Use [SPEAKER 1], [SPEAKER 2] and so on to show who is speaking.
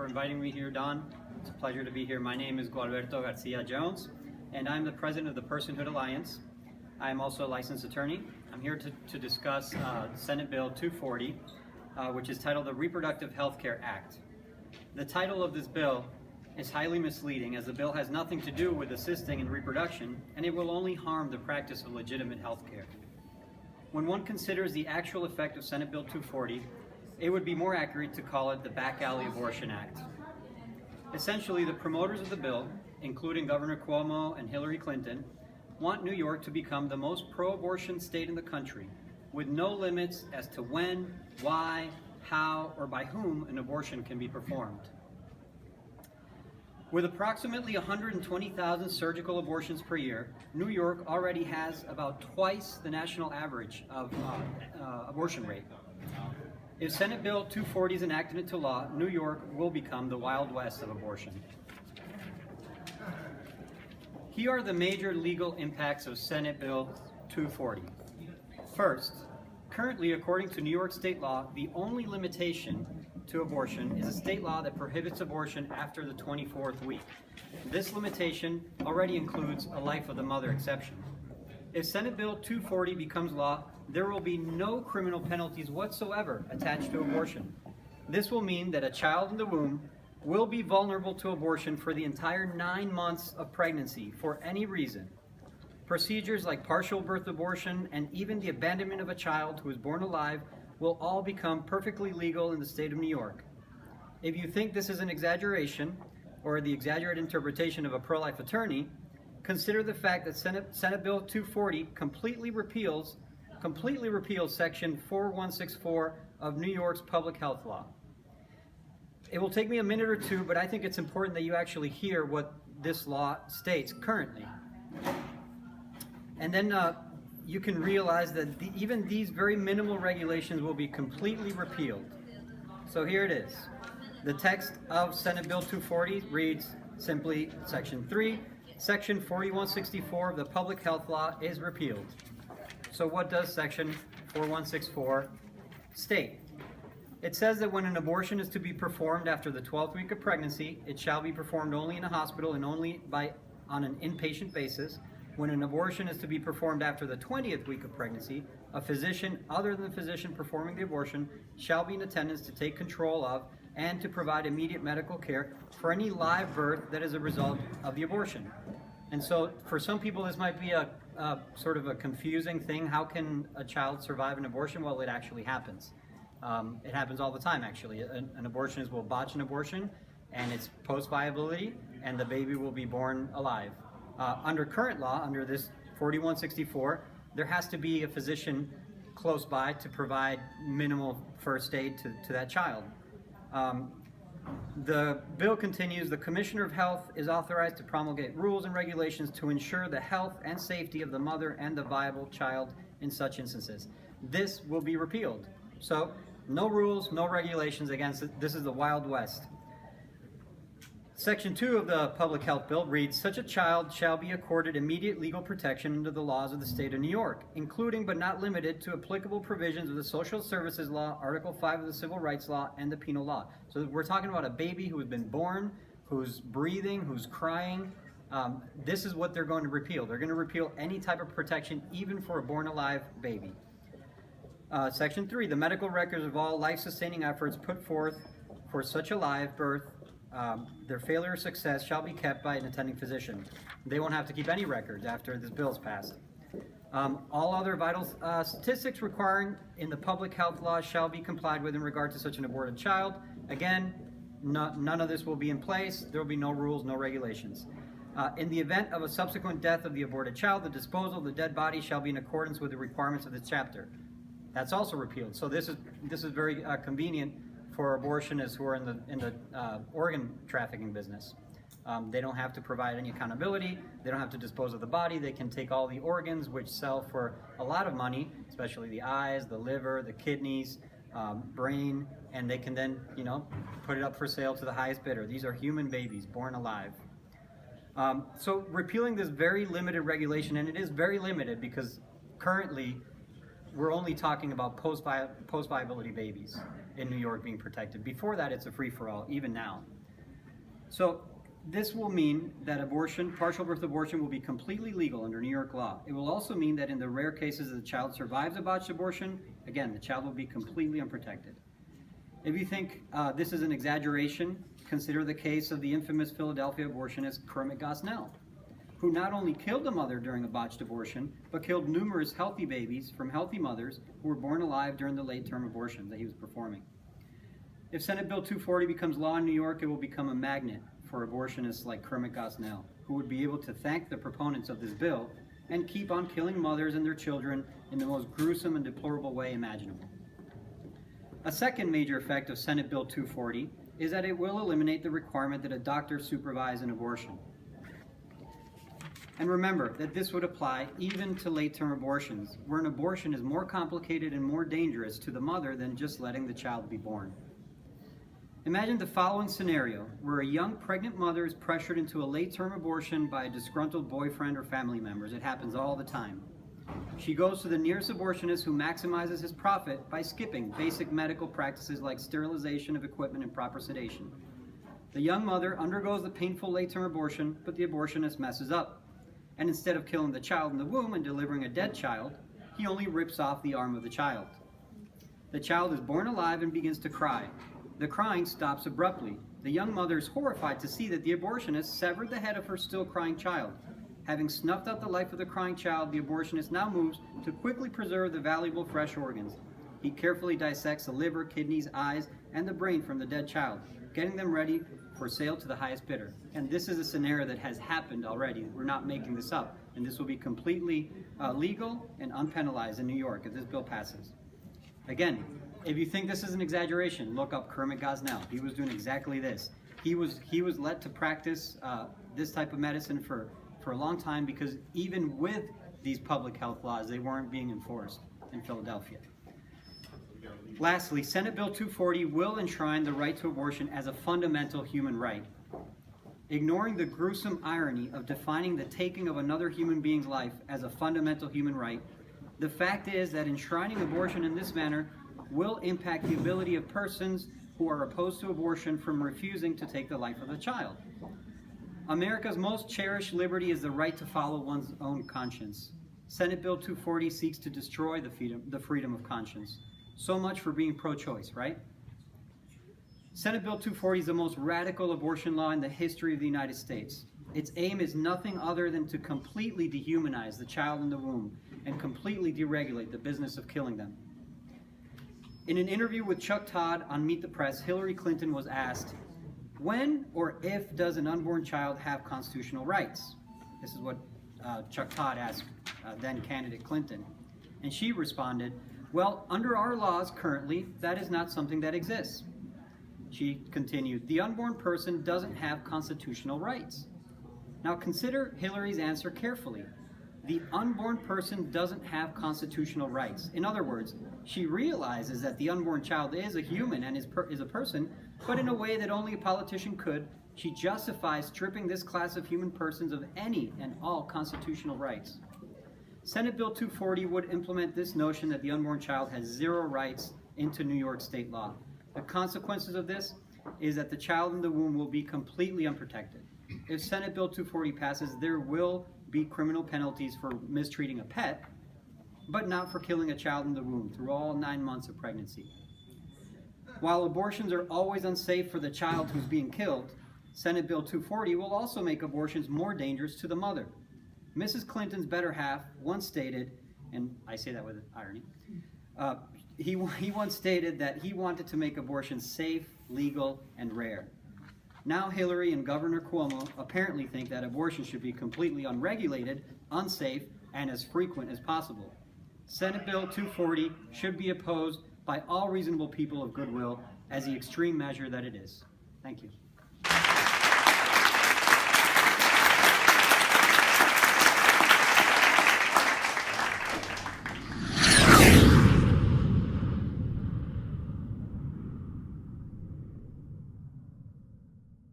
[SPEAKER 1] for inviting me here, Don. It's a pleasure to be here. My name is Gualberto Garcia Jones, and I'm the president of the Personhood Alliance. I'm also a licensed attorney. I'm here to discuss Senate Bill 240, which is titled the Reproductive Health Care Act. The title of this bill is highly misleading, as the bill has nothing to do with assisting in reproduction, and it will only harm the practice of legitimate health care. When one considers the actual effect of Senate Bill 240, it would be more accurate to call it the Back Alley Abortion Act. Essentially, the promoters of the bill, including Governor Cuomo and Hillary Clinton, want New York to become the most pro-abortion state in the country, with no limits as to when, why, how, or by whom an abortion can be performed. With approximately 120,000 surgical abortions per year, New York already has about twice the national average of abortion rate. If Senate Bill 240 is enacted into law, New York will become the Wild West of abortion. Here are the major legal impacts of Senate Bill 240. First, currently, according to New York state law, the only limitation to abortion is a state law that prohibits abortion after the 24th week. This limitation already includes a life of the mother exception. If Senate Bill 240 becomes law, there will be no criminal penalties whatsoever attached to abortion. This will mean that a child in the womb will be vulnerable to abortion for the entire 9 months of pregnancy for any reason. Procedures like partial birth abortion and even the abandonment of a child who is born alive will all become perfectly legal in the state of New York. If you think this is an exaggeration or the exaggerated interpretation of a pro-life attorney, consider the fact that Senate Bill 240 completely repeals Section 4164 of New York's public health law. It will take me a minute or two, but I think it's important that you actually hear what this law states currently. And then you can realize that even these very minimal regulations will be completely repealed. So here it is. The text of Senate Bill 240 reads simply, Section 3, Section 4164 of the Public Health Law is repealed. So what does Section 4164 state? It says that when an abortion is to be performed after the 12th week of pregnancy, it shall be performed only in a hospital and only on an inpatient basis. When an abortion is to be performed after the 20th week of pregnancy, a physician other than the physician performing the abortion shall be in attendance to take control of and to provide immediate medical care for any live birth that is a result of the abortion. And so for some people this might be a sort of a confusing thing. How can a child survive an abortion? Well, it actually happens. It happens all the time, actually. An abortionist will botch an abortion, and it's post-viability, and the baby will be born alive. Under current law, under this 4164, there has to be a physician close by to provide minimal first aid to that child. The bill continues, the Commissioner of Health is authorized to promulgate rules and regulations to ensure the health and safety of the mother and the viable child in such instances. This will be repealed. So, no rules, no regulations against it. This is the Wild West. Section 2 of the Public Health Bill reads, such a child shall be accorded immediate legal protection under the laws of the state of New York, including but not limited to applicable provisions of the Social Services Law, Article 5 of the Civil Rights Law, and the Penal Law. So we're talking about a baby who has been born, who's breathing, who's crying. This is what they're going to repeal. They're going to repeal any type of protection, even for a born-alive baby. Section 3, the medical records of all life-sustaining efforts put forth for such a live birth, their failure or success shall be kept by an attending physician. They won't have to keep any records after this bill is passed. All other vital statistics requiring in the public health law shall be complied with in regard to such an aborted child. Again, none of this will be in place. There will be no rules, no regulations. In the event of a subsequent death of the aborted child, the disposal of the dead body shall be in accordance with the requirements of this chapter. That's also repealed. So this is very convenient for abortionists who are in the organ trafficking business. They don't have to provide any accountability. They don't have to dispose of the body. They can take all the organs, which sell for a lot of money, especially the eyes, the liver, the kidneys, brain, and they can then, put it up for sale to the highest bidder. These are human babies born alive. So repealing this very limited regulation, and it is very limited because currently we're only talking about post-viability babies. in New York being protected. Before that, it's a free-for-all, even now. So this will mean that abortion, partial birth abortion, will be completely legal under New York law. It will also mean that in the rare cases that the child survives a botched abortion, again, the child will be completely unprotected. If you think this is an exaggeration, consider the case of the infamous Philadelphia abortionist Kermit Gosnell, who not only killed a mother during a botched abortion, but killed numerous healthy babies from healthy mothers who were born alive during the late-term abortions that he was performing. If Senate Bill 240 becomes law in New York, it will become a magnet for abortionists like Kermit Gosnell, who would be able to thank the proponents of this bill and keep on killing mothers and their children in the most gruesome and deplorable way imaginable. A second major effect of Senate Bill 240 is that it will eliminate the requirement that a doctor supervise an abortion. And remember that this would apply even to late-term abortions, where an abortion is more complicated and more dangerous to the mother than just letting the child be born. Imagine the following scenario, where a young pregnant mother is pressured into a late-term abortion by a disgruntled boyfriend or family members. It happens all the time. She goes to the nearest abortionist who maximizes his profit by skipping basic medical practices like sterilization of equipment and proper sedation. The young mother undergoes the painful late-term abortion, but the abortionist messes up. And instead of killing the child in the womb and delivering a dead child, he only rips off the arm of the child. The child is born alive and begins to cry. The crying stops abruptly. The young mother is horrified to see that the abortionist severed the head of her still crying child. Having snuffed out the life of the crying child, the abortionist now moves to quickly preserve the valuable fresh organs. He carefully dissects the liver, kidneys, eyes, and the brain from the dead child, getting them ready for sale to the highest bidder. And this is a scenario that has happened already. We're not making this up. And this will be completely legal and unpenalized in New York if this bill passes. Again, if you think this is an exaggeration, look up Kermit Gosnell. He was doing exactly this. He was led to practice this type of medicine for a long time because even with these public health laws, they weren't being enforced in Philadelphia. Lastly, Senate Bill 240 will enshrine the right to abortion as a fundamental human right. Ignoring the gruesome irony of defining the taking of another human being's life as a fundamental human right, the fact is that enshrining abortion in this manner will impact the ability of persons who are opposed to abortion from refusing to take the life of a child. America's most cherished liberty is the right to follow one's own conscience. Senate Bill 240 seeks to destroy the freedom of conscience. So much for being pro-choice, right? Senate Bill 240 is the most radical abortion law in the history of the United States. Its aim is nothing other than to completely dehumanize the child in the womb and completely deregulate the business of killing them. In an interview with Chuck Todd on Meet the Press, Hillary Clinton was asked, when or if does an unborn child have constitutional rights? This is what Chuck Todd asked then candidate Clinton. And she responded, well, under our laws currently, that is not something that exists. She continued, the unborn person doesn't have constitutional rights. Now consider Hillary's answer carefully. The unborn person doesn't have constitutional rights. In other words, she realizes that the unborn child is a human and is a person, but in a way that only a politician could, she justifies stripping this class of human persons of any and all constitutional rights. Senate Bill 240 would implement this notion that the unborn child has zero rights into New York state law. The consequences of this is that the child in the womb will be completely unprotected. If Senate Bill 240 passes, there will be criminal penalties for mistreating a pet, but not for killing a child in the womb through all 9 months of pregnancy. While abortions are always unsafe for the child who's being killed, Senate Bill 240 will also make abortions more dangerous to the mother. Mrs. Clinton's better half once stated, and I say that with irony, he once stated that he wanted to make abortions safe, legal, and rare. Now Hillary and Governor Cuomo apparently think that abortion should be completely unregulated, unsafe, and as frequent as possible. Senate Bill 240 should be opposed by all reasonable people of goodwill as the extreme measure that it is. Thank you.